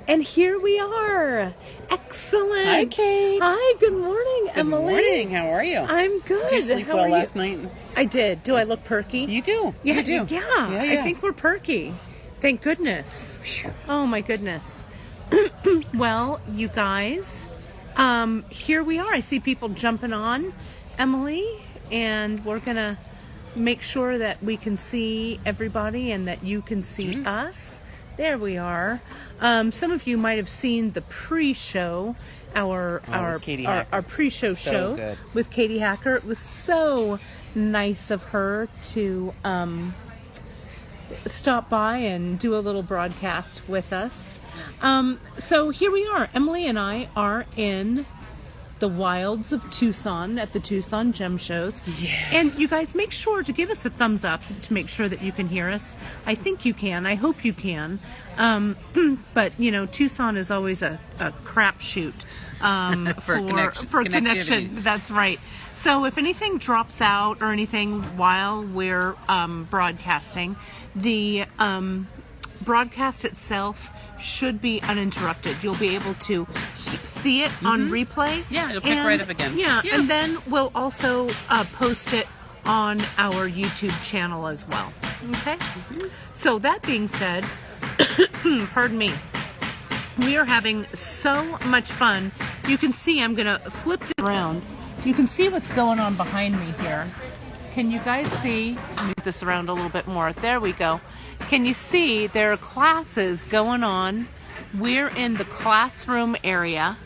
And here we are. Excellent. Hi, Kate. Hi, good morning, Emily. Good morning. How are you? I'm good. Did you sleep well last night? I did. Do I look perky? You do. Yeah, you do. Yeah. I think we're perky. Thank goodness. Oh, my goodness. Well, you guys, here we are. I see people jumping on, Emily, and we're going to make sure that we can see everybody and that you can see us. There we are. Some of you might have seen the pre-show, our pre-show show good. with Katie Hacker. It was so nice of her to stop by and do a little broadcast with us. So here we are. Emily and I are in the wilds of Tucson at the Tucson Gem Shows. Yeah. And you guys make sure to give us a thumbs up to make sure that you can hear us. I think you can. I hope you can. But, you know, Tucson is always a crapshoot for connection. That's right. So if anything drops out or anything while we're broadcasting, the broadcast itself should be uninterrupted. You'll be able to see it on replay. Yeah, it'll pick right up again. Yeah, and then we'll also post it on our YouTube channel as well. Okay? So that being said, pardon me, we are having so much fun. You can see, I'm going to flip it around. You can see what's going on behind me here. Can you guys see? Move this around a little bit more. There we go. Can you see there are classes going on? We're in the classroom area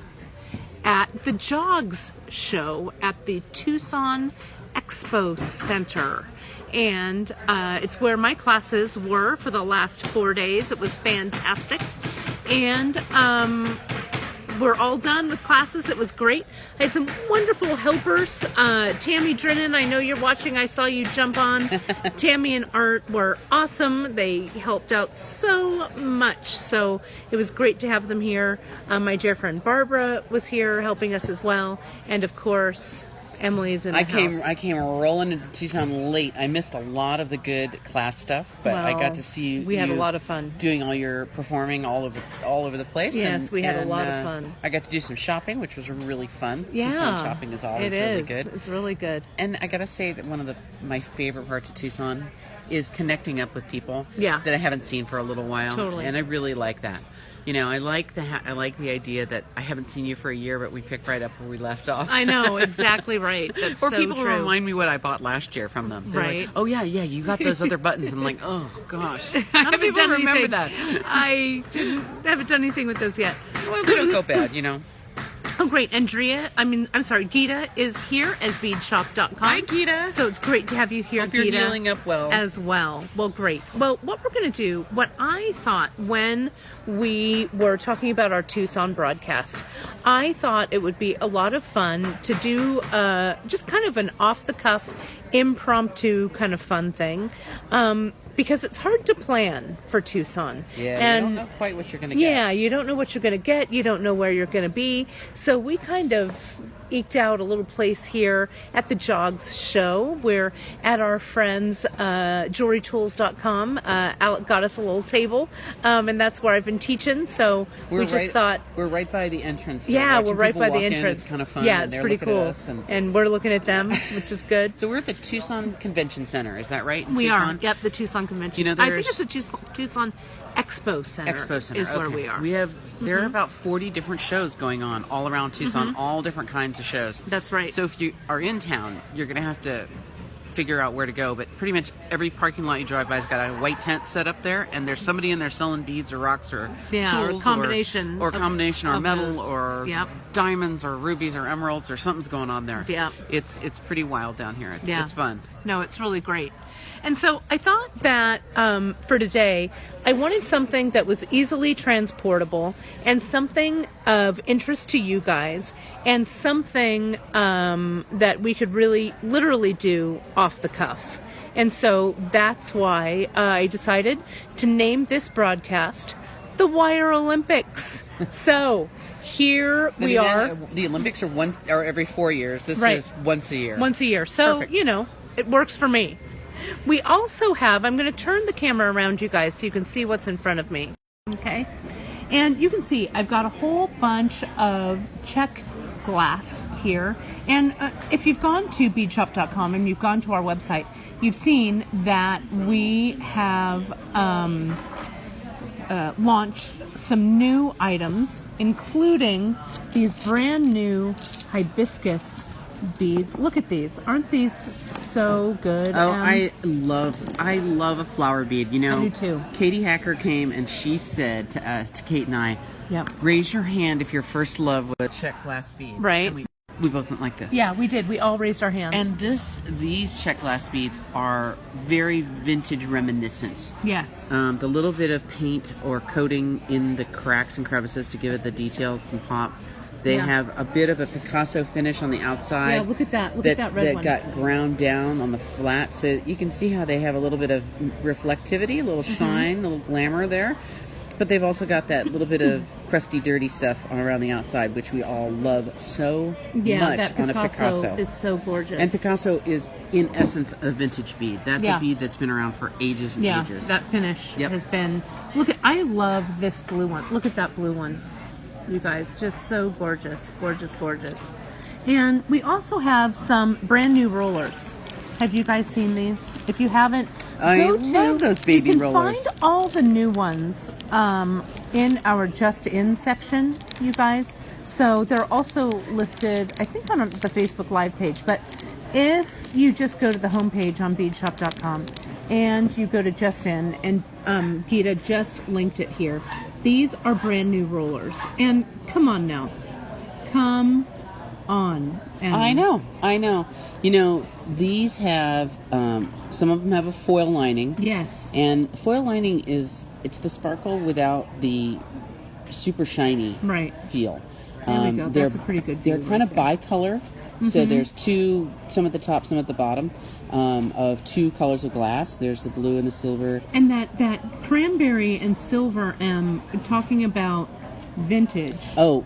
at the Jogs show at the Tucson Expo Center. And it's where my classes were for the last 4 days. It was fantastic. And we're all done with classes. It was great. I had some wonderful helpers. Tammy Drennan, I know you're watching. I saw you jump on. Tammy and Art were awesome. They helped out so much. So it was great to have them here. My dear friend Barbara was here helping us as well. And of course, Emily's in the house. I came rolling into Tucson late. I missed a lot of the good class stuff, but I got to see you. We had a lot of fun doing all your performing all over the place. Yes, we had a lot of fun. I got to do some shopping, which was really fun. Yeah, Tucson shopping is always really good. It's really good. And I got to say that one of my favorite parts of Tucson is connecting up with people that I haven't seen for a little while. Totally. And I really like that. You know, I like the idea that I haven't seen you for a year, but we pick right up where we left off. I know, exactly right. That's or so people true. remind me what I bought last year from them. They're right. like, oh yeah, you got those other buttons. I'm like, oh gosh, how do people remember that? I haven't done anything with those yet. Well, they don't go bad, you know. Oh, great. Gita is here as Beadshop.com. Hi, Gita. So it's great to have you here, Hope you're Gita. healing up well. As well. Well, great. Well, what we're going to do, what I thought when we were talking about our Tucson broadcast, I thought it would be a lot of fun to do just kind of an off-the-cuff, impromptu kind of fun thing. Because it's hard to plan for Tucson. Yeah, and you don't know quite what you're going to get. Yeah, you don't know what you're going to get. You don't know where you're going to be. So we kind of eked out a little place here at the Jogs show. We're at our friends jewelrytools.com. Alec got us a little table, and that's where I've been teaching. So we just thought we're right by the entrance. So yeah, we're right by the entrance. It's kind of fun. Yeah, it's pretty cool. And we're looking at them, which is good. So we're at the Tucson Convention Center. Is that right? We are. Yep, the Tucson Convention. I think it's the Tucson Expo Center. Expo Center is where we are. There are about 40 different shows going on all around Tucson, all different kinds of shows. That's right. So if you are in town, you're going to have to figure out where to go, but pretty much every parking lot you drive by has got a white tent set up there, and there's somebody in there selling beads or rocks or tools or combination or metal those. or diamonds or rubies or emeralds or something's going on there. Yeah. It's pretty wild down here. It's fun. No, it's really great. And so I thought that for today, I wanted something that was easily transportable and something of interest to you guys and something that we could really literally do off the cuff. And so that's why I decided to name this broadcast the Wire Olympics. So here we are. The Olympics are every 4 years. This is once a year. Once a year. So, perfect. You know, it works for me. We also have, I'm going to turn the camera around you guys so you can see what's in front of me. Okay. And you can see I've got a whole bunch of Czech glass here. And if you've gone to beadshop.com and you've gone to our website, you've seen that we have launched some new items, including these brand new hibiscus beads. Look at these. Aren't these so good? Oh, I love a flower bead. You know, I do too. Katie Hacker came and she said to us, to Kate and I, Yep. raise your hand if your first love was Czech glass beads. Right. And we both went like this. Yeah, we did. We all raised our hands. And these Czech glass beads are very vintage reminiscent. yes. The little bit of paint or coating in the cracks and crevices to give it the details, some pop. They Yeah. have a bit of a Picasso finish on the outside. Yeah, look at that. Look at that red one. That got ground down on the flat. So you can see how they have a little bit of reflectivity, a little shine, a little glamour there. But they've also got that little bit of crusty, dirty stuff around the outside, which we all love so much that on a Picasso. is so gorgeous. And Picasso is, in essence, a vintage bead. That's Yeah. a bead that's been around for ages and ages. that finish Yep. has been. Look at. I love this blue one. Look at that blue one, you guys. Just so gorgeous, gorgeous, gorgeous. And we also have some brand new rollers. Have you guys seen these? If you haven't, I love those baby you can rollers. Find all the new ones in our Just In section, you guys. So they're also listed, I think, on the Facebook Live page. But if you just go to the homepage on beadshop.com and you go to Just In, and Gita just linked it here. These are brand new rollers. And come on now. Come on. And I know. You know, these have, some of them have a foil lining. Yes. And foil lining it's the sparkle without the super shiny Right. feel. There we go. That's a pretty good They're view kind right of there. bicolor. So there's two, some at the top, some at the bottom, of two colors of glass. There's the blue and the silver. And that cranberry and silver, talking about vintage. Oh,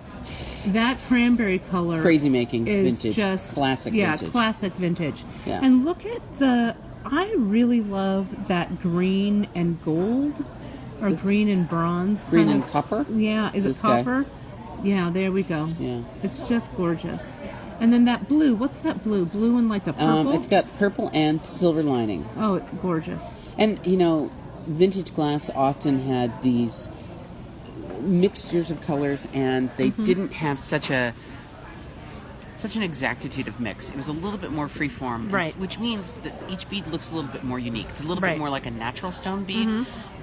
That cranberry color crazy making is vintage. just Classic yeah, vintage. classic vintage. Yeah. And look at I really love that green and gold, or green and bronze. Green kind and of- copper? Yeah, is This it guy. copper? Yeah, there we go. Yeah. It's just gorgeous. And then that blue, what's that blue? Blue and like a purple? It's got purple and silver lining. Oh, gorgeous. And, you know, vintage glass often had these mixtures of colors, and they didn't have such an exactitude of mix. It was a little bit more freeform, Right. which means that each bead looks a little bit more unique. It's a little Right. bit more like a natural stone bead.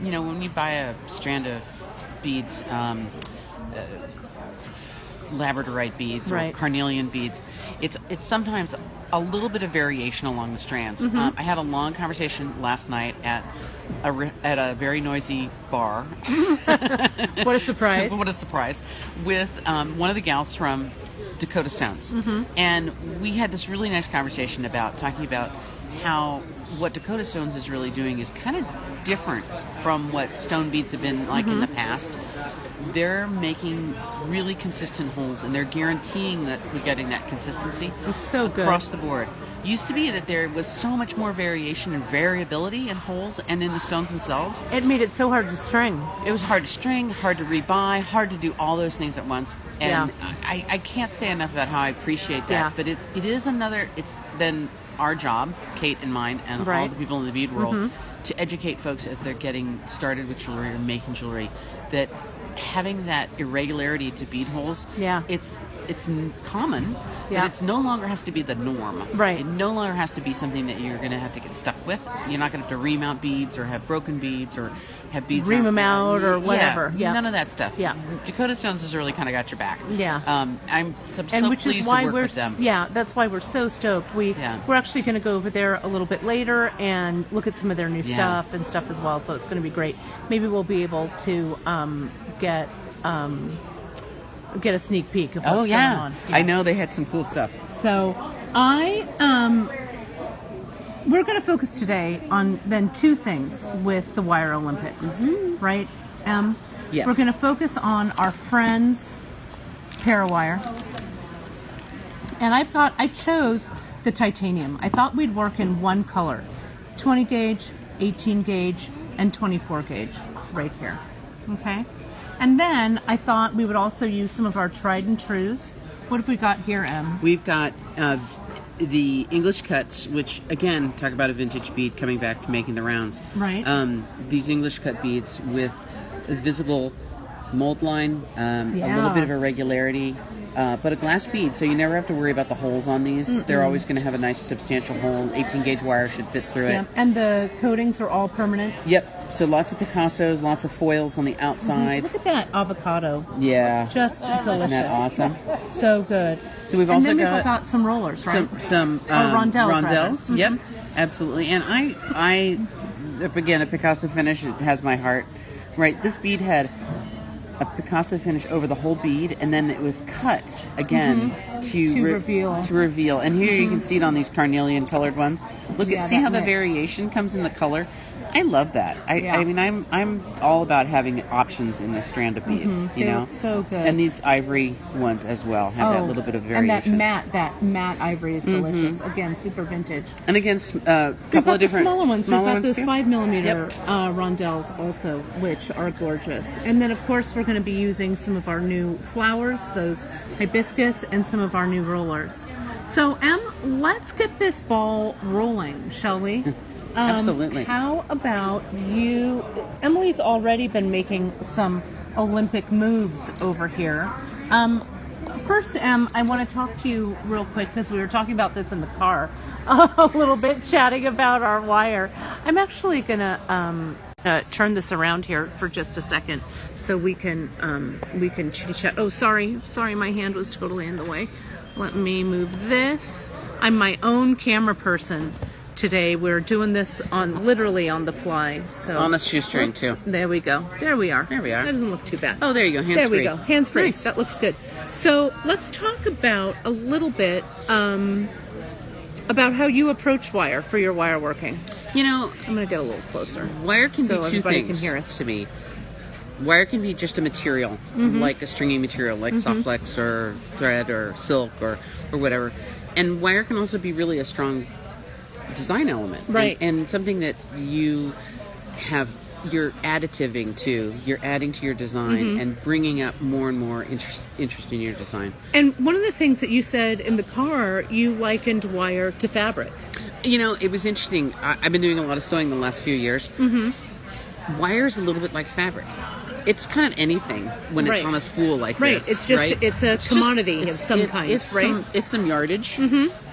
You know, when you buy a strand of beads, labradorite beads or Right. carnelian beads, it's sometimes a little bit of variation along the strands. I had a long conversation last night at a very noisy bar. What a surprise. What a surprise. With one of the gals from Dakota Stones. And we had this really nice conversation about talking about how what Dakota Stones is really doing is kind of different from what stone beads have been like in the past. They're making really consistent holes, and they're guaranteeing that we're getting that consistency It's so good. across the board. Used to be that there was so much more variation and variability in holes and in the stones themselves. It made it so hard to string. It was hard to string, hard to rebuy, hard to do all those things at once. And I can't say enough about how I appreciate that. Yeah. But it's then our job, Kate and mine, and all Right. the people in the bead world, to educate folks as they're getting started with jewelry or making jewelry, that having that irregularity to bead holes, Yeah. it's common, Yeah. but it's no longer has to be the norm. Right. It no longer has to be something that you're going to have to get stuck with. You're not going to have to remount beads or have broken beads or have beads Ream 'em out or whatever. Yeah. None of that stuff. Yeah. Dakota Stones has really kind of got your back. Yeah. I'm so And which pleased is why to work we're with them. that's why we're so stoked. Yeah. We're actually going to go over there a little bit later and look at some of their new Yeah. stuff and stuff as well. So it's going to be great. Maybe we'll be able to get a sneak peek of what's going on. I Yes. know they had some cool stuff. So we're going to focus today on then two things with the Wire Olympics, right? Yeah. We're going to focus on our friends Parawire, and I chose the titanium. I thought we'd work in one color, 20 gauge, 18 gauge, and 24 gauge, right here. Okay. And then I thought we would also use some of our tried and trues. What have we got here, Em? We've got the English cuts, which, again, talk about a vintage bead coming back to making the rounds. Right. These English cut beads with a visible mold line, a little bit of irregularity, but a glass bead, so you never have to worry about the holes on these. Mm-mm. They're always going to have a nice substantial hole. 18-gauge wire should fit through it. And the coatings are all permanent? Yep. So lots of Picassos, lots of foils on the outside. Look at that avocado. Yeah. Just delicious. Isn't that awesome? So good. So we've also we've got some rollers, right? Some rondelles. Yep, absolutely. And I again, a Picasso finish, it has my heart. Right, this bead had a Picasso finish over the whole bead, and then it was cut again to reveal. And here you can see it on these carnelian colored ones. See how the variation comes in the color. I love that. I mean, I'm all about having options in the strand of beads. You know, so good. And these ivory ones as well have that little bit of variation. And that matte ivory is delicious. Again, super vintage. And again, a couple of different smaller ones. We've got those 5mm Yep. rondelles also, which are gorgeous. And then, of course, we're going to be using some of our new flowers, those hibiscus, and some of our new rollers. So, Em, let's get this ball rolling, shall we? Absolutely. How about you? Emily's already been making some Olympic moves over here. First, Em, I want to talk to you real quick because we were talking about this in the car a little bit, chatting about our wire. I'm actually going to turn this around here for just a second so we can chitty chat. Oh, sorry, my hand was totally in the way. Let me move this. I'm my own camera person. Today we're doing this literally on the fly. So on a shoestring too. There we go. There we are. That doesn't look too bad. Oh, there you go. Hands free. There we go. Hands free. Nice. That looks good. So let's talk about a little bit about how you approach wire for your wire working. You know, I'm going to get a little closer. Wire can so be two everybody things can hear us. to me. Wire can be just a material, like a stringy material, like soft flex or thread or silk or whatever. And wire can also be really a strong design element, right? And something that you're additiving to, you're adding to your design and bringing up more and more interest in your design. And one of the things that you said in the car, you likened wire to fabric. You know, it was interesting. I've been doing a lot of sewing the last few years. Wire is a little bit like fabric. It's kind of anything when it's on a spool like this. It's just it's a commodity of some kind, right? It's some yardage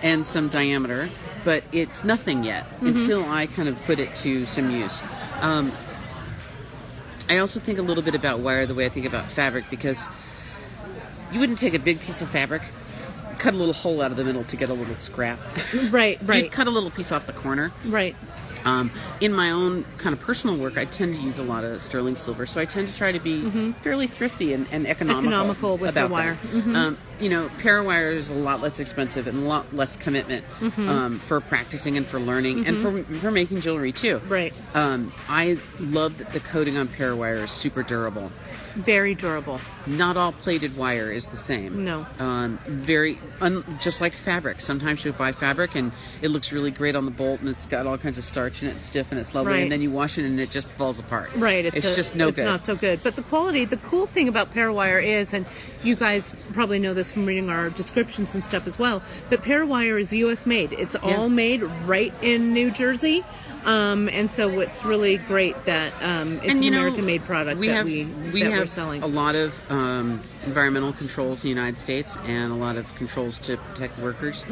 and some diameter, but it's nothing yet until I kind of put it to some use. I also think a little bit about wire the way I think about fabric, because you wouldn't take a big piece of fabric, cut a little hole out of the middle to get a little scrap. Right. You'd cut a little piece off the corner. Right. In my own kind of personal work, I tend to use a lot of sterling silver, so I tend to try to be fairly thrifty and economical with about the wire. You know, parawire is a lot less expensive and a lot less commitment for practicing and for learning and for making jewelry too. Right. I love that the coating on parawire is super durable. Very durable. Not all plated wire is the same. No. Just like fabric. Sometimes you buy fabric and it looks really great on the bolt and it's got all kinds of starch in it, it's stiff and it's lovely, right. And then you wash it and it just falls apart. Right. It's just no good. It's not so good. But the quality, the cool thing about parawire is, and you guys probably know this from reading our descriptions and stuff as well, but parawire is U.S. made. It's all made right in New Jersey. And so it's really great that it's an American-made product we're selling. A lot of environmental controls in the United States and a lot of controls to protect workers,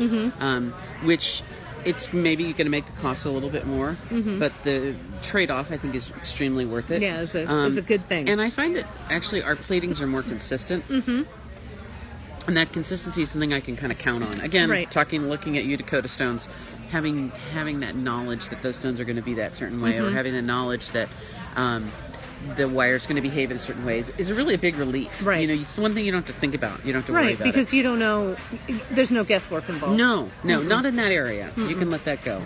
which it's maybe going to make the cost a little bit more, but the trade-off, I think, is extremely worth it. Yeah, it's a good thing. And I find that actually our platings are more consistent. And that consistency is something I can kind of count on. Again, looking at you, Dakota stones, having that knowledge that those stones are going to be that certain way, or having the knowledge that the wire is going to behave in certain ways is really a big relief. Right. You know, it's one thing you don't have to think about. You don't have to worry about it. Because you don't know, there's no guesswork involved. No, not in that area. You can let that go.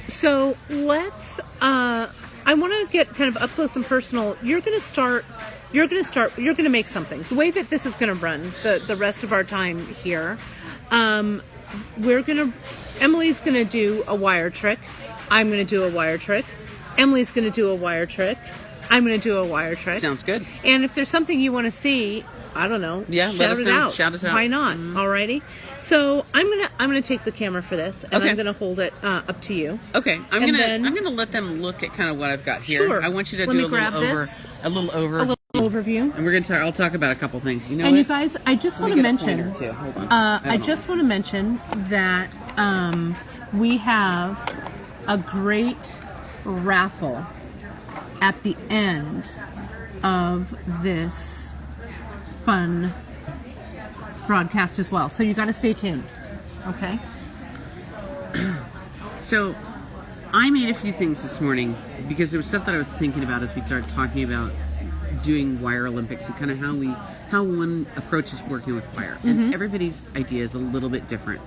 So let's, I want to get kind of up close and personal. You're going to make something. The way that this is going to run the rest of our time here, Emily's going to do a wire trick. I'm going to do a wire trick. Emily's going to do a wire trick. I'm going to do a wire trick. Sounds good. And if there's something you want to see, I don't know. Yeah, let us know. Shout us out. Why not? Alrighty. So I'm gonna take the camera for this, and Okay. I'm gonna hold it up to you. Okay, I'm gonna let them look at kind of what I've got here. Sure. I want you to Let do me a grab little this. a little Overview. and we're gonna I'll talk about a couple things. You know And what? you guys, I just Let want me to get a mention. pointer, too. Hold on. I just want to mention that we have a great raffle at the end of this fun broadcast as well. So you got to stay tuned. Okay. So, I made a few things this morning because there was stuff that I was thinking about as we started talking about doing wire Olympics and kind of how one approaches working with wire. And everybody's idea is a little bit different.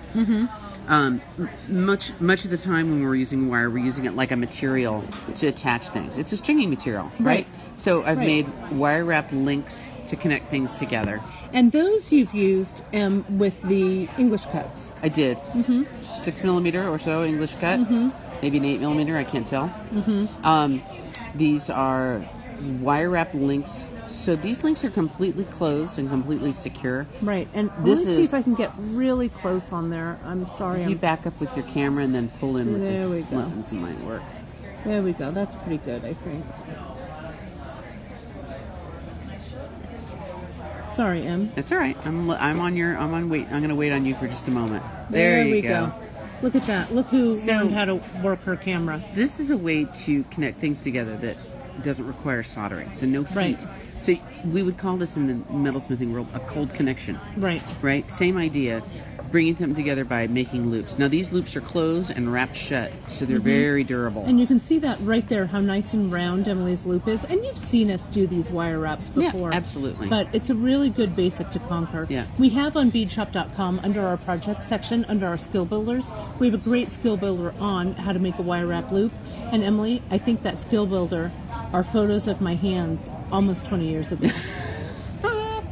Much of the time when we're using wire, we're using it like a material to attach things. It's a stringing material, right? So I've made wire wrapped links to connect things together. And those you've used with the English cuts. I did. 6 millimeter or so English cut. Maybe an 8 millimeter, I can't tell. These are wire wrapped links. So these links are completely closed and completely secure. Right. And This let me see is- if I can get really close on there. I'm sorry. If you back up with your camera and then pull in with There we the go. buttons, it might work. There we go. That's pretty good, I think. Sorry, Em. That's all right. I'm going to wait on you for just a moment. There you we go. Look at that. Look who So- learned how to work her camera. This is a way to connect things together that doesn't require soldering, so no heat. Right. So we would call this in the metalsmithing world a cold connection. Right. Right? Same idea, bringing them together by making loops. Now these loops are closed and wrapped shut, so they're very durable. And you can see that right there, how nice and round Emily's loop is. And you've seen us do these wire wraps before. Yeah, absolutely. But it's a really good basic to conquer. Yeah. We have on beadshop.com, under our project section, under our skill builders, we have a great skill builder on how to make a wire wrap loop. And Emily, I think that skill builder are photos of my hands almost 20 years ago.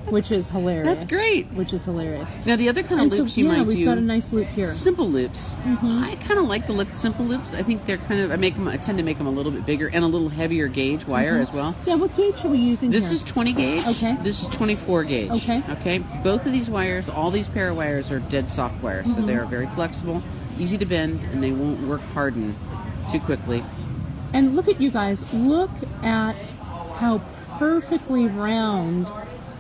Which is hilarious. That's great. Which is hilarious. Now the other kind of And so, loops you might we've do, got a nice loop here. simple loops. I kind of like the look of simple loops. I think they're I tend to make them a little bit bigger and a little heavier gauge wire as well. Yeah, what gauge are we using This here? is 20 gauge. Okay. This is 24 gauge. Okay. Okay. Both of these wires, all these pair of wires are dead soft wires, so they're very flexible, easy to bend, and they won't work harden too quickly. And look at you guys. Look at how perfectly round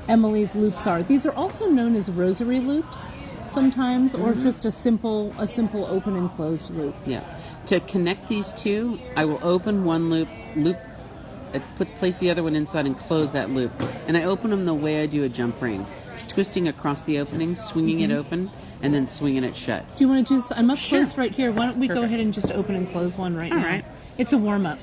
Emily's loops are. These are also known as rosary loops sometimes, or just a simple open and closed loop. Yeah. To connect these two, I will open one loop, place the other one inside and close that loop. And I open them the way I do a jump ring, twisting across the opening, swinging it open, and then swinging it shut. Do you want to do this? I'm up Sure. close right here. Why don't we go Perfect. ahead and just open and close one right All now? right. It's a warm-up.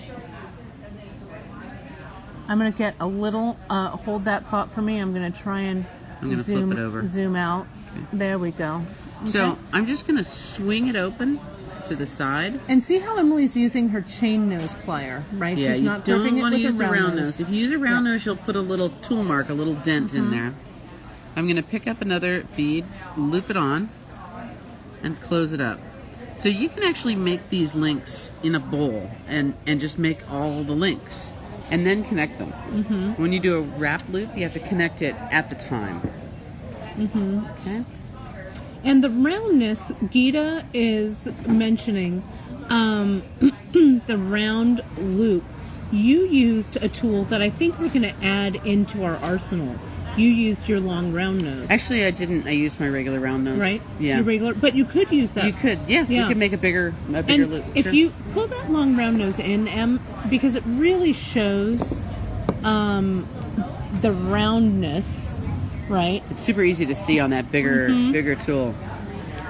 I'm going to get a little, hold that thought for me. I'm going to try and I'm gonna flip it over. zoom out. There we go. So Okay. I'm just going to swing it open to the side. And see how Emily's using her chain nose plier, right? Yeah, She's you not gripping don't it want to with use a a round nose. If you use a round nose, you'll put a little tool mark, a little dent in there. I'm going to pick up another bead, loop it on, and close it up. So you can actually make these links in a bowl and just make all the links and then connect them. When you do a wrap loop, you have to connect it at the time. Okay. And the roundness, Gita is mentioning the round loop. You used a tool that I think we're going to add into our arsenal. You used your long round nose. Actually, I didn't. I used my regular round nose. Right? Yeah. Your regular, but you could use that. You could. Yeah. Yeah. You could make a bigger And loop. if Sure. you pull that long round nose in, Em, because it really shows the roundness, right? It's super easy to see on that bigger tool.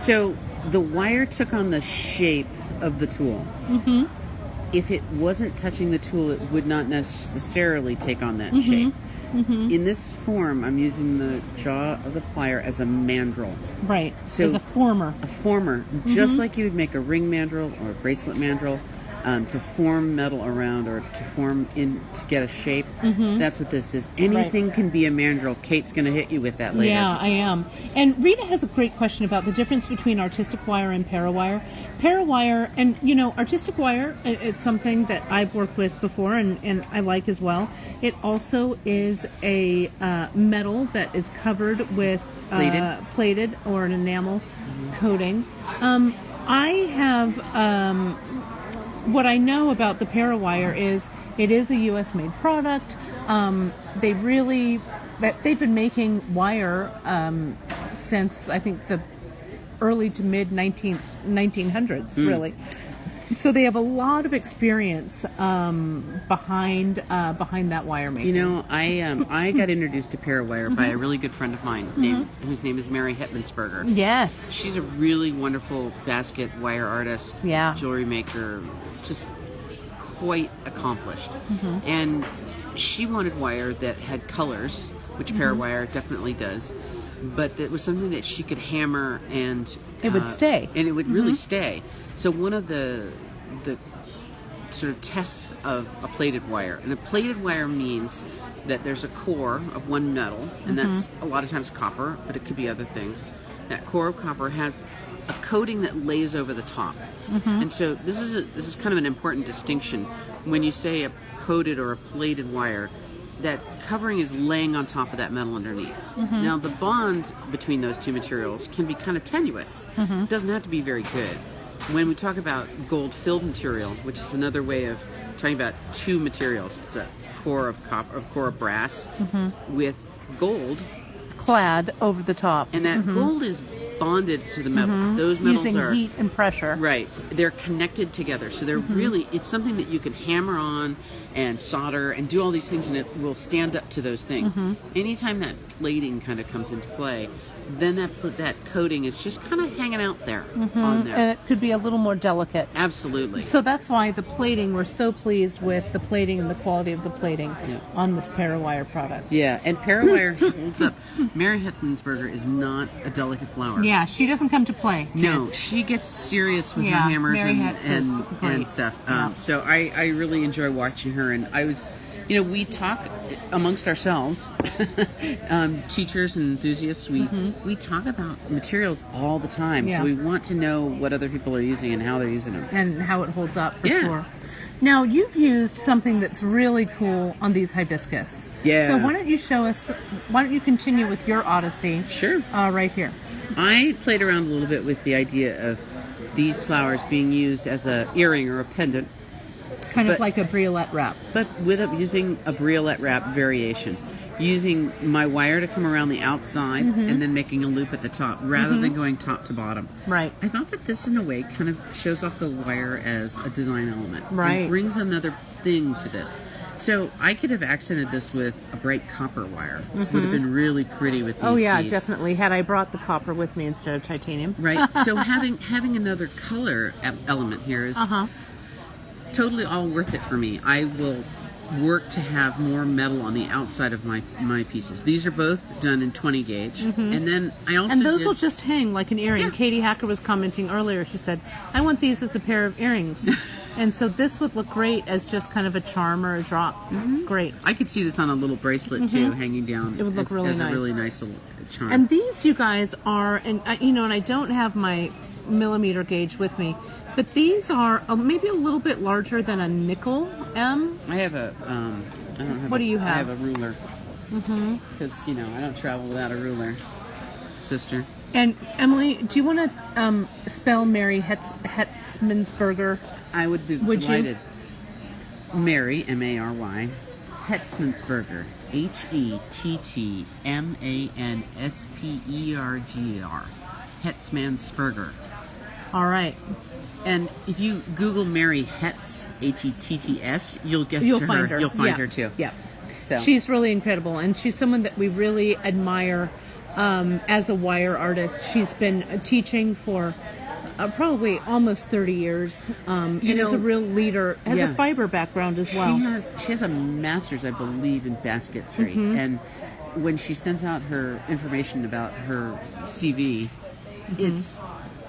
So the wire took on the shape of the tool. If it wasn't touching the tool, it would not necessarily take on that shape. In this form, I'm using the jaw of the plier as a mandrel. Right. So- as a former. A former, just like you would make a ring mandrel or a bracelet mandrel. to form metal around or to get a shape. That's what this is. Anything can be a mandrel. Kate's going to hit you with that later. Yeah, I am. And Rita has a great question about the difference between artistic wire and parawire. Parawire, and artistic wire, it's something that I've worked with before and I like as well. It also is a metal that is covered with plated or an enamel coating. I have what I know about the parawire is it is a U.S. made product. They've been making wire since I think the early to mid 1900s, really. So they have a lot of experience behind that wire making. I got introduced to parawire by a really good friend of mine whose name is Mary Hetmansberger. Yes. She's a really wonderful basket wire artist, jewelry maker, just quite accomplished. And she wanted wire that had colors, which parawire definitely does, but that was something that she could hammer and it would stay. And it would really stay. So one of the sort of tests of a plated wire, and a plated wire means that there's a core of one metal, and that's a lot of times copper, but it could be other things. That core of copper has a coating that lays over the top. And so this is kind of an important distinction. When you say a coated or a plated wire, that covering is laying on top of that metal underneath. Now the bond between those two materials can be kind of tenuous. It doesn't have to be very good. When we talk about gold filled material, which is another way of talking about two materials, it's a core of copper, a core of brass with gold clad over the top, and that gold is bonded to the metal. Those metals using heat and pressure. Right. They're connected together. So they're really, it's something that you can hammer on and solder and do all these things, and it will stand up to those things. Anytime that plating kind of comes into play, then that coating is just kind of hanging out there on there. And it could be a little more delicate. Absolutely. So that's why the plating, we're so pleased with the plating and the quality of the plating on this parawire product. Yeah, and parawire holds up. Mary Hetmansberger is not a delicate flower. Yeah, she doesn't come to play. No, she gets serious with her hammers and stuff. So I really enjoy watching her, and I was, we talk amongst ourselves, teachers and enthusiasts. We talk about materials all the time, so we want to know what other people are using and how they're using them, and how it holds up for sure. Now, you've used something that's really cool on these hibiscus. Yeah. So why don't you show us? Why don't you continue with your Odyssey? Sure. Right here. I played around a little bit with the idea of these flowers being used as a earring or a pendant. Kind of like a briolette wrap. But using a briolette wrap variation. Using my wire to come around the outside and then making a loop at the top rather than going top to bottom. Right. I thought that this, in a way, kind of shows off the wire as a design element. Right. It brings another thing to this. So I could have accented this with a bright copper wire. Would have been really pretty with these beads. Definitely. Had I brought the copper with me instead of titanium. Right. So having another color element here is totally all worth it for me. I will work to have more metal on the outside of my pieces. These are both done in 20 gauge. And then I also And those will just hang like an earring. Yeah. Katie Hacker was commenting earlier. She said, I want these as a pair of earrings. And so this would look great as just kind of a charm or a drop. It's great. I could see this on a little bracelet too, hanging down. It would look really nice. A really nice little charm. And these, you guys, are, and I don't have my millimeter gauge with me, but these are maybe a little bit larger than a nickel M. I have a, I don't have. What do you have? I have a ruler. Because I don't travel without a ruler, sister. And Emily, do you want to spell Mary Hetmansberger? I would be delighted. Mary, M-A-R-Y, Hetmansberger, Hettmansperger, Hetmansberger. All right. And if you Google Mary Hetz, Hetts, you'll find her. You'll find her too. Yeah. So she's really incredible, and she's someone that we really admire as a wire artist. She's been teaching for probably almost 30 years. And is a real leader. Has a fiber background as well. She has a master's, I believe, in basketry, and when she sends out her information about her CV, it's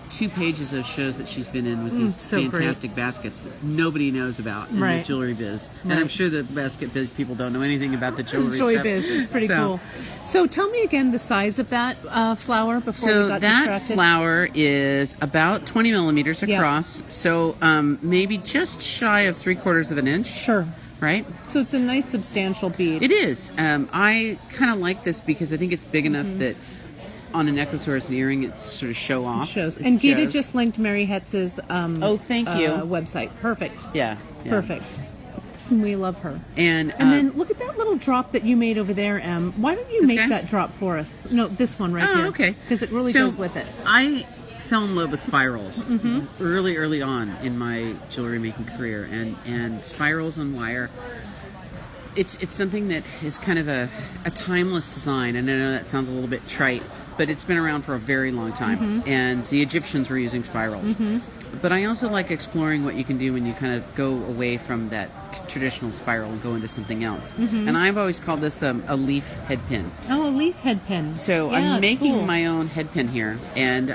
2 pages of shows that she's been in with these so fantastic baskets that nobody knows about in the jewelry biz. And I'm sure the basket biz people don't know anything about the jewelry stuff. biz. It's pretty cool. So tell me again the size of that flower before we got distracted. So that flower is about 20 millimeters across. So maybe just shy of 3/4 of an inch. Sure. Right? So it's a nice substantial bead. It is. I kind of like this because I think it's big enough that on a necklace or as an earring, it's sort of show off. And Gita just linked Mary Hetz's thank you. Website. Perfect. Yeah. Perfect. We love her. And then look at that little drop that you made over there, Em. Why don't you make that drop for us? No, this one right here. Oh, okay. Because it really goes with it. I fell in love with spirals early on in my jewelry making career, and spirals on wire. It's something that is kind of a timeless design, and I know that sounds a little bit trite, but it's been around for a very long time, and the Egyptians were using spirals. But I also like exploring what you can do when you kind of go away from that traditional spiral and go into something else. And I've always called this a leaf head pin. Oh, a leaf head pin. So I'm making my own head pin here, and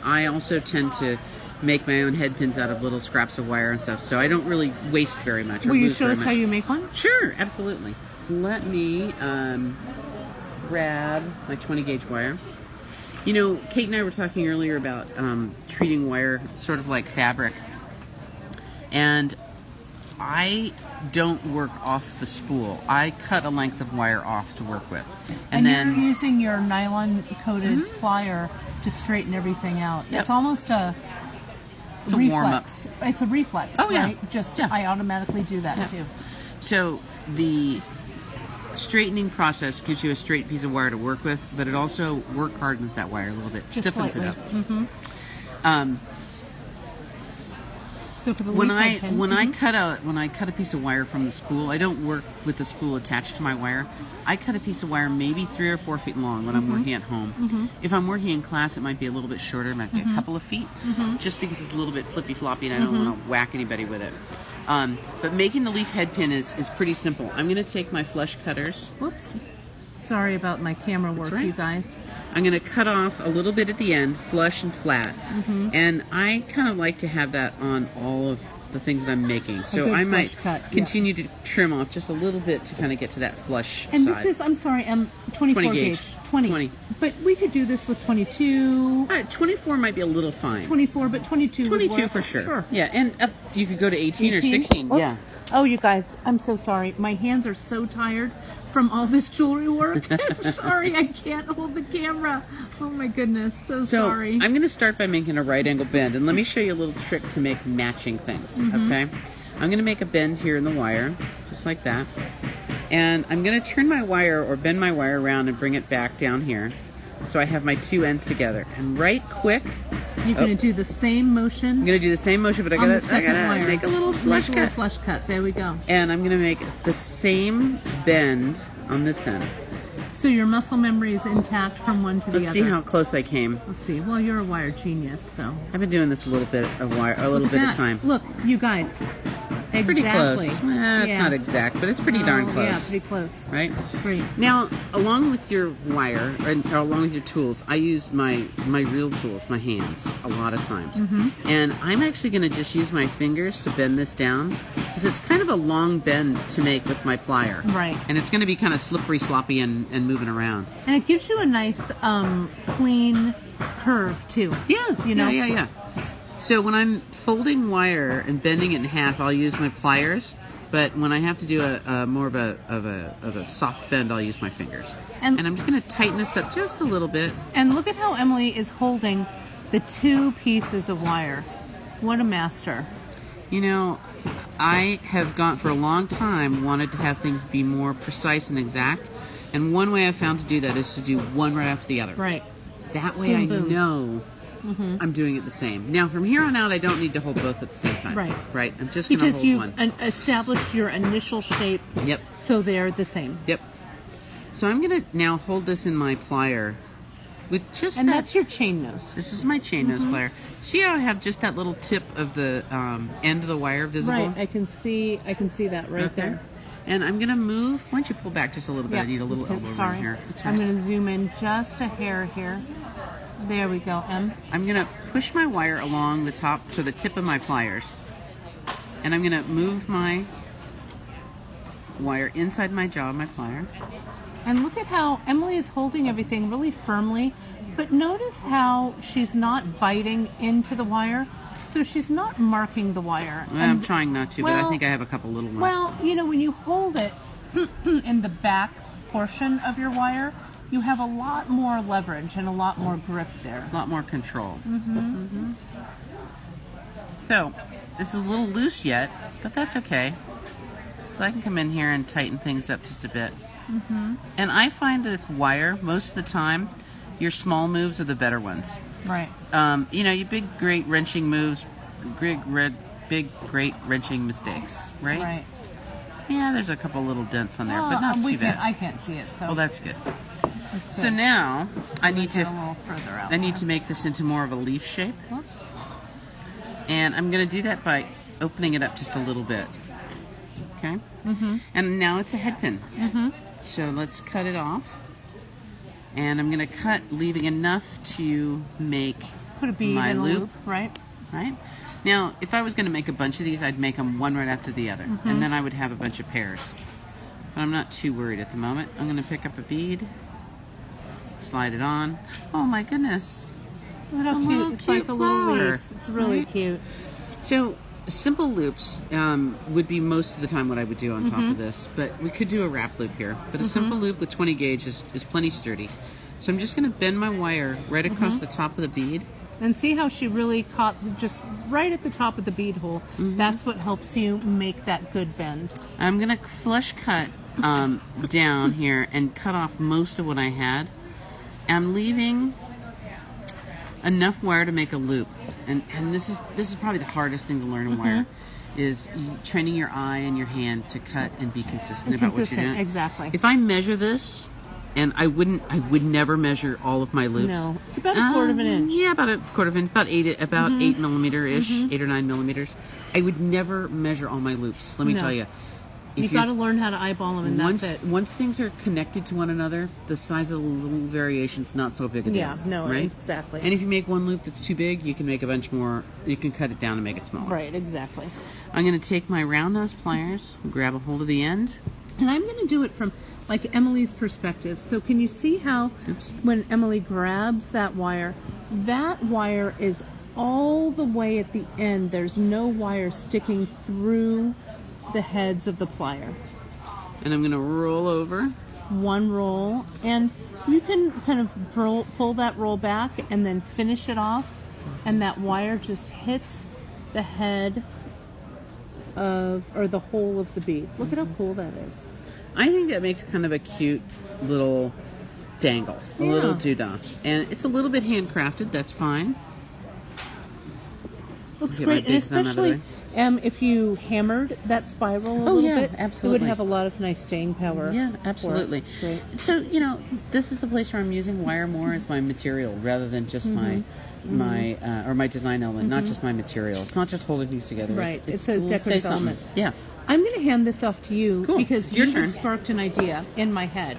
I also tend to make my own head pins out of little scraps of wire and stuff, so I don't really waste very much. Will you show us how you make one? Sure, absolutely. Let me grab my 20 gauge wire. You know, Kate and I were talking earlier about treating wire sort of like fabric, and I don't work off the spool. I cut a length of wire off to work with. And then you're using your nylon coated plier to straighten everything out. It's almost a reflex. It's a reflex, right? I automatically do that too. So the straightening process gives you a straight piece of wire to work with, but it also work hardens that wire a little bit, just stiffens slightly. it up. So for the when I cut a piece of wire from the spool, I don't work with the spool attached to my wire. I cut a piece of wire maybe 3 or 4 feet long when I'm working at home. If I'm working in class, it might be a little bit shorter, it might be a couple of feet, just because it's a little bit flippy floppy and I don't want to whack anybody with it. But making the leaf head pin is pretty simple. I'm going to take my flush cutters. Whoops. Sorry about my camera work, you guys. I'm going to cut off a little bit at the end, flush and flat. And I kind of like to have that on all of the things that I'm making. So I might continue to trim off just a little bit to kind of get to that flush and side. This is, I'm sorry, 24 gauge. 20. But we could do this with 22. 24 might be a little fine. 24, but 22 22 would work. for sure. Yeah, and you could go to 18 or 16. Oops. Yeah. Oh, you guys, I'm so sorry. My hands are so tired from all this jewelry work. Sorry, I can't hold the camera. Oh my goodness, so sorry. I'm going to start by making a right angle bend, and let me show you a little trick to make matching things, okay? I'm going to make a bend here in the wire, just like that. And I'm going to turn my wire or bend my wire around and bring it back down here. So I have my 2 ends together. And right quick, you're going to do the same motion. I'm going to do the same motion, but I gotta make a little flush cut. Flush cut. There we go. And I'm going to make the same bend on this end. So your muscle memory is intact from one to the other. Let's see how close I came. Let's see. Well, you're a wire genius, so. I've been doing this a little bit of time. Look, you guys. Pretty exactly. close. It's not exact, but it's pretty darn close. Yeah, pretty close. Right? Great. Now, along with your wire, or along with your tools, I use my real tools, my hands, a lot of times. And I'm actually going to just use my fingers to bend this down, because it's kind of a long bend to make with my plier. Right. And it's going to be kind of slippery, sloppy, and moving around. And it gives you a nice, clean curve, too. Yeah. You know? Yeah. So when I'm folding wire and bending it in half, I'll use my pliers. But when I have to do a more of a soft bend, I'll use my fingers. And I'm just going to tighten this up just a little bit. And look at how Emily is holding the 2 pieces of wire. What a master. You know, I have for a long time wanted to have things be more precise and exact. And one way I've found to do that is to do one right after the other. Right. That way I know I'm doing it the same. Now, from here on out, I don't need to hold both at the same time. Right. I'm just going to hold one. Because you've established your initial shape. Yep. So they're the same. Yep. So I'm going to now hold this in my plier with just that's your chain nose. This is my chain nose plier. See how I have just that little tip of the end of the wire visible? Right. I can see that right there. And I'm going to move. Why don't you pull back just a little bit? I need a little elbow room here. I'm going to zoom in just a hair here. There we go, Em. I'm going to push my wire along the top to the tip of my pliers. And I'm going to move my wire inside my jaw, my plier. And look at how Emily is holding everything really firmly, but notice how she's not biting into the wire, so she's not marking the wire. I'm trying not to, but I think I have a couple little ones. Well, you know, when you hold it in the back portion of your wire, you have a lot more leverage and a lot more grip there. A lot more control. So, this is a little loose yet, but that's okay. So I can come in here and tighten things up just a bit. And I find that with wire, most of the time, your small moves are the better ones. Right. You know, your big, great wrenching moves, great wrenching mistakes, right? Right. Yeah, there's a couple little dents on there, but not too bad. I can't see it, so. Well, that's good. That's good. So now I need Get a little further out. I need to make this into more of a leaf shape, Whoops. and I'm going to do that by opening it up just a little bit. Okay. And now it's a head pin. So let's cut it off, and I'm going to cut, leaving enough to make Put a bead my in a loop. loop, right? Right. Now, if I was going to make a bunch of these, I'd make them one right after the other, and then I would have a bunch of pairs. But I'm not too worried at the moment. I'm going to pick up a bead, slide it on. Oh my goodness. Look how It's a cute. little It's like cute a little flower, leaf. It's really right? cute. So, simple loops would be most of the time what I would do on top of this, but we could do a wrap loop here. But a simple loop with 20 gauge is plenty sturdy. So I'm just going to bend my wire right across the top of the bead. And see how she really caught just right at the top of the bead hole. That's what helps you make that good bend. I'm going to flush cut down here and cut off most of what I had. I'm leaving enough wire to make a loop. And this is probably the hardest thing to learn in wire, is training your eye and your hand to cut and be consistent about what you're doing. Exactly. If I measure this, and I would never measure all of my loops. No, it's about a quarter of an inch. Yeah, about a quarter of an inch, about 8 millimeter-ish, 8 or 9 millimeters. I would never measure all my loops. Let me tell you. You've got to learn how to eyeball them, and that's it. Once things are connected to one another, the size of the little variation's not so big a deal. Yeah, no, right? exactly. And if you make one loop that's too big, you can make a bunch more. You can cut it down and make it smaller. Right, exactly. I'm going to take my round nose pliers, grab a hold of the end. And I'm going to do it from like Emily's perspective. So can you see how when Emily grabs that wire is all the way at the end. There's no wire sticking through the heads of the plier. And I'm going to roll over. One roll, and you can kind of pull that roll back and then finish it off, and that wire just hits the head of, or the hole of the bead. Look at how cool that is. I think that makes kind of a cute little dangle, a little doodah. And it's a little bit handcrafted, that's fine. Looks great, and especially if you hammered that spiral a little bit, absolutely. it would have a lot of nice staying power. Yeah, absolutely. Great. So, you know, this is the place where I'm using wire more as my material rather than just my design element, not just my material. It's not just holding things together. Right, it's a we'll decorative say something. element. Yeah. I'm going to hand this off to you because Your you turn. have sparked an idea in my head.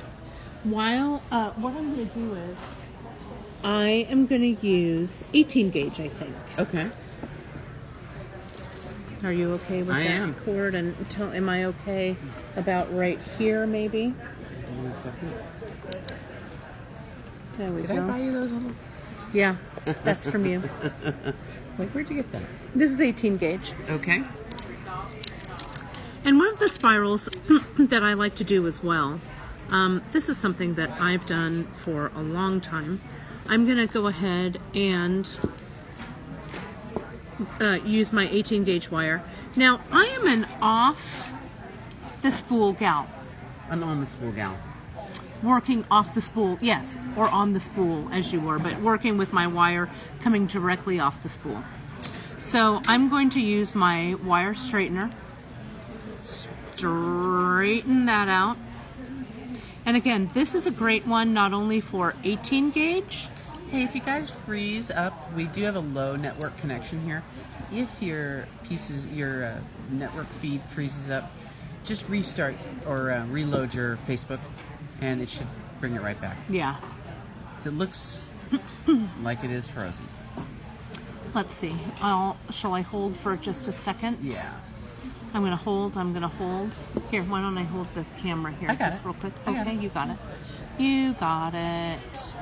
While what I'm going to do is I am going to use 18 gauge, I think. Okay. Are you okay with that cord? And am I okay about right here, maybe? Hold on a second. There we go. Did I buy you those little? Yeah, that's from you. Like, where'd you get that? This is 18 gauge. Okay. And one of the spirals that I like to do as well, this is something that I've done for a long time. I'm going to go ahead and use my 18 gauge wire. Now, I am an off the spool gal. An on the spool gal. Working off the spool, yes, or on the spool as you were, but working with my wire coming directly off the spool. So I'm going to use my wire straightener, straighten that out. And again, this is a great one not only for 18 gauge. Hey, if you guys freeze up, we do have a low network connection here. If your network feed freezes up, just restart or reload your Facebook, and it should bring it right back. Yeah. So it looks like it is frozen. Let's see. Shall I hold for just a second? Yeah. I'm going to hold. Here, why don't I hold the camera here I got just it. real quick? I got Okay, it. you got it. You got it.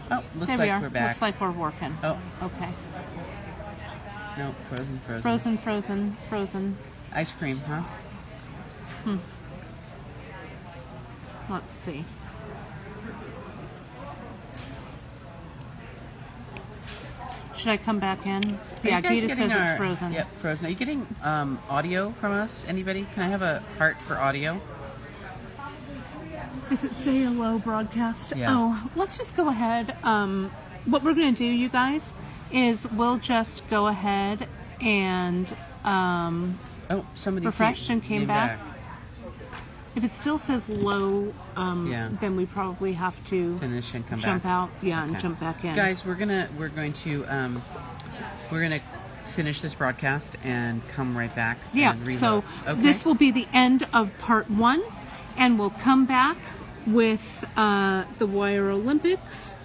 Oh, looks There like we are. we're back. Looks like we're working. Oh. Okay. No, frozen. Frozen. Ice cream, huh? Let's see. Should I come back in? Yeah, Are you Gita guys says getting it's frozen. Yep, frozen. Are you getting audio from us? Anybody? Can I have a heart for audio? Does it say hello broadcast? Yeah. Oh, let's just go ahead. What we're going to do, you guys, is we'll just go ahead and Oh, somebody refreshed and came back. If it still says low, Yeah. then we probably have to Finish and come jump back. out, and Okay. jump back in. Guys, we're gonna finish this broadcast and come right back. Yeah, and reload. so Okay. this will be the end of part 1, and we'll come back with the Wire Olympics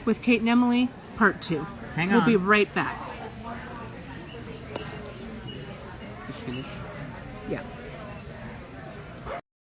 with Kate and Emily, part 2. Hang We'll on. be right back. Just finish.